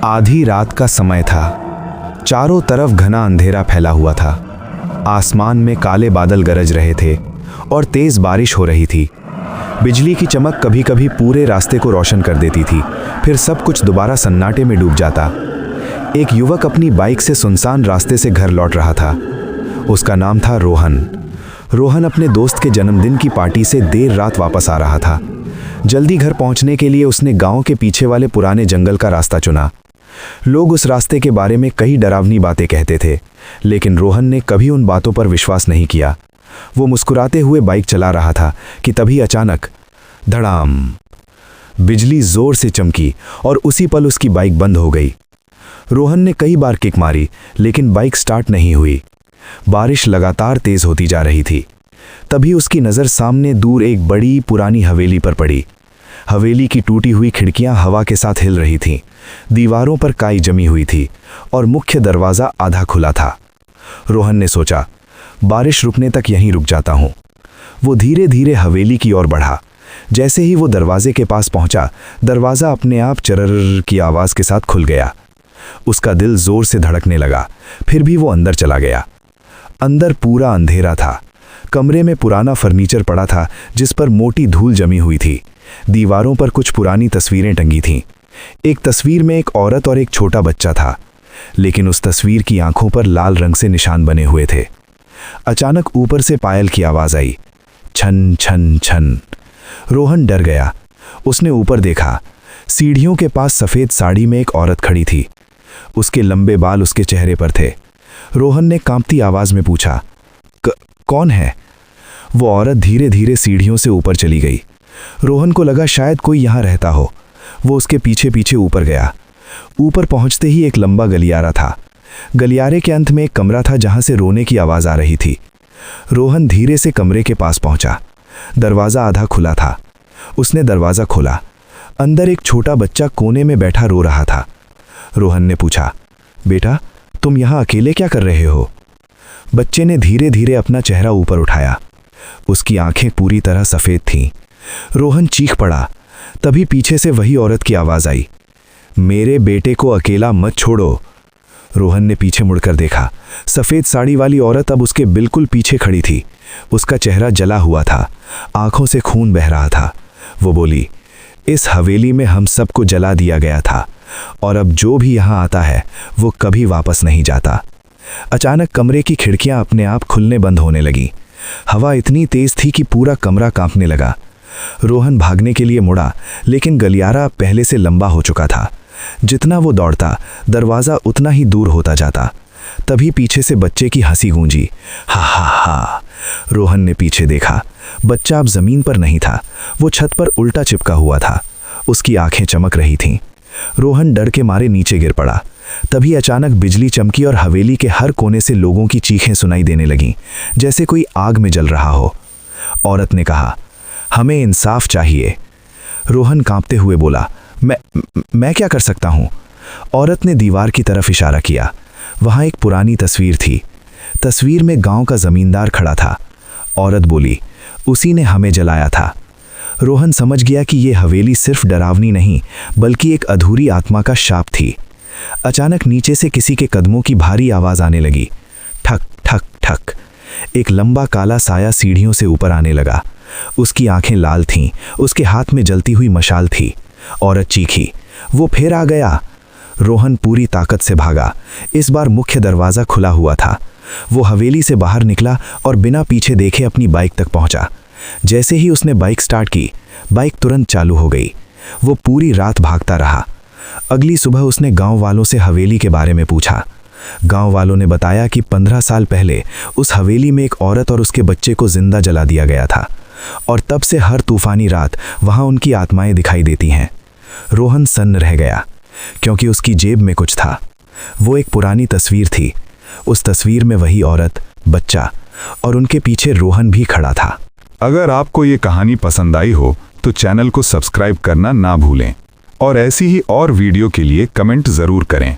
आधी रात का समय था। चारों तरफ घना अंधेरा फैला हुआ था। आसमान में काले बादल गरज रहे थे और तेज बारिश हो रही थी। बिजली की चमक कभी कभी पूरे रास्ते को रोशन कर देती थी, फिर सब कुछ दोबारा सन्नाटे में डूब जाता। एक युवक अपनी बाइक से सुनसान रास्ते से घर लौट रहा था। उसका नाम था रोहन। रोहन अपने दोस्त के जन्मदिन की पार्टी से देर रात वापस आ रहा था। जल्दी घर पहुंचने के लिए उसने गांव के पीछे वाले पुराने जंगल का रास्ता चुना। लोग उस रास्ते के बारे में कई डरावनी बातें कहते थे, लेकिन रोहन ने कभी उन बातों पर विश्वास नहीं किया। वो मुस्कुराते हुए बाइक चला रहा था कि तभी अचानक धड़ाम, बिजली जोर से चमकी और उसी पल उसकी बाइक बंद हो गई। रोहन ने कई बार किक मारी, लेकिन बाइक स्टार्ट नहीं हुई। बारिश लगातार तेज होती जा रही थी। तभी उसकी नज़र सामने दूर एक बड़ी पुरानी हवेली पर पड़ी। हवेली की टूटी हुई खिड़कियां हवा के साथ हिल रही थीं, दीवारों पर काई जमी हुई थी और मुख्य दरवाज़ा आधा खुला था। रोहन ने सोचा, बारिश रुकने तक यहीं रुक जाता हूँ। वो धीरे धीरे हवेली की ओर बढ़ा। जैसे ही वो दरवाजे के पास पहुंचा, दरवाज़ा अपने आप चरर की आवाज़ के साथ खुल गया। उसका दिल जोर से धड़कने लगा, फिर भी वो अंदर चला गया। अंदर पूरा अंधेरा था। कमरे में पुराना फर्नीचर पड़ा था, जिस पर मोटी धूल जमी हुई थी। दीवारों पर कुछ पुरानी तस्वीरें टंगी थीं। एक तस्वीर में एक औरत और एक छोटा बच्चा था, लेकिन उस तस्वीर की आंखों पर लाल रंग से निशान बने हुए थे। अचानक ऊपर से पायल की आवाज़ आई, छन छन छन। रोहन डर गया। उसने ऊपर देखा। सीढ़ियों के पास सफ़ेद साड़ी में एक औरत खड़ी थी। उसके लंबे बाल उसके चेहरे पर थे। रोहन ने कांपती आवाज़ में पूछा, कौन है? वो औरत धीरे धीरे सीढ़ियों से ऊपर चली गई। रोहन को लगा शायद कोई यहाँ रहता हो। वो उसके पीछे पीछे ऊपर गया। ऊपर पहुँचते ही एक लंबा गलियारा था। गलियारे के अंत में एक कमरा था, जहाँ से रोने की आवाज़ आ रही थी। रोहन धीरे से कमरे के पास पहुँचा। दरवाज़ा आधा खुला था। उसने दरवाज़ा खोला। अंदर एक छोटा बच्चा कोने में बैठा रो रहा था। रोहन ने पूछा, बेटा, तुम यहाँ अकेले क्या कर रहे हो? बच्चे ने धीरे धीरे अपना चेहरा ऊपर उठाया। उसकी आंखें पूरी तरह सफ़ेद थीं। रोहन चीख पड़ा। तभी पीछे से वही औरत की आवाज़ आई, मेरे बेटे को अकेला मत छोड़ो। रोहन ने पीछे मुड़कर देखा। सफ़ेद साड़ी वाली औरत अब उसके बिल्कुल पीछे खड़ी थी। उसका चेहरा जला हुआ था, आंखों से खून बह रहा था। वो बोली, इस हवेली में हम सबको जला दिया गया था, और अब जो भी यहाँ आता है वो कभी वापस नहीं जाता। अचानक कमरे की खिड़कियां अपने आप खुलने बंद होने लगी। हवा इतनी तेज थी कि पूरा कमरा कांपने लगा। रोहन भागने के लिए मुड़ा, लेकिन गलियारा पहले से लंबा हो चुका था। जितना वो दौड़ता, दरवाज़ा उतना ही दूर होता जाता। तभी पीछे से बच्चे की हंसी गूंजी, हा हा हा। रोहन ने पीछे देखा। बच्चा अब ज़मीन पर नहीं था, वो छत पर उल्टा चिपका हुआ था। उसकी आंखें चमक रही थीं। रोहन डर के मारे नीचे गिर पड़ा। तभी अचानक बिजली चमकी और हवेली के हर कोने से लोगों की चीखें सुनाई देने लगीं, जैसे कोई आग में जल रहा हो। औरत ने कहा, हमें इंसाफ चाहिए। रोहन कांपते हुए बोला, मैं क्या कर सकता हूँ? औरत ने दीवार की तरफ इशारा किया। वहाँ एक पुरानी तस्वीर थी। तस्वीर में गांव का जमींदार खड़ा था। औरत बोली, उसी ने हमें जलाया था। रोहन समझ गया कि ये हवेली सिर्फ डरावनी नहीं, बल्कि एक अधूरी आत्मा का शाप थी। अचानक नीचे से किसी के कदमों की भारी आवाज़ आने लगी। ठक ठक ठक। एक लंबा काला साया सीढ़ियों से ऊपर आने लगा। उसकी आंखें लाल थीं, उसके हाथ में जलती हुई मशाल थी। औरत चीखी, वो फिर आ गया। रोहन पूरी ताकत से भागा। इस बार मुख्य दरवाज़ा खुला हुआ था। वो हवेली से बाहर निकला और बिना पीछे देखे अपनी बाइक तक पहुंचा। जैसे ही उसने बाइक स्टार्ट की, बाइक तुरंत चालू हो गई। वो पूरी रात भागता रहा। अगली सुबह उसने गांव वालों से हवेली के बारे में पूछा। गांव वालों ने बताया कि 15 साल पहले उस हवेली में एक औरत और उसके बच्चे को जिंदा जला दिया गया था, और तब से हर तूफानी रात वहां उनकी आत्माएं दिखाई देती हैं। रोहन सन्न रह गया, क्योंकि उसकी जेब में कुछ था। वो एक पुरानी तस्वीर थी। उस तस्वीर में वही औरत, बच्चा और उनके पीछे रोहन भी खड़ा था। अगर आपको ये कहानी पसंद आई हो तो चैनल को सब्सक्राइब करना ना भूलें, और ऐसी ही और वीडियो के लिए कमेंट ज़रूर करें।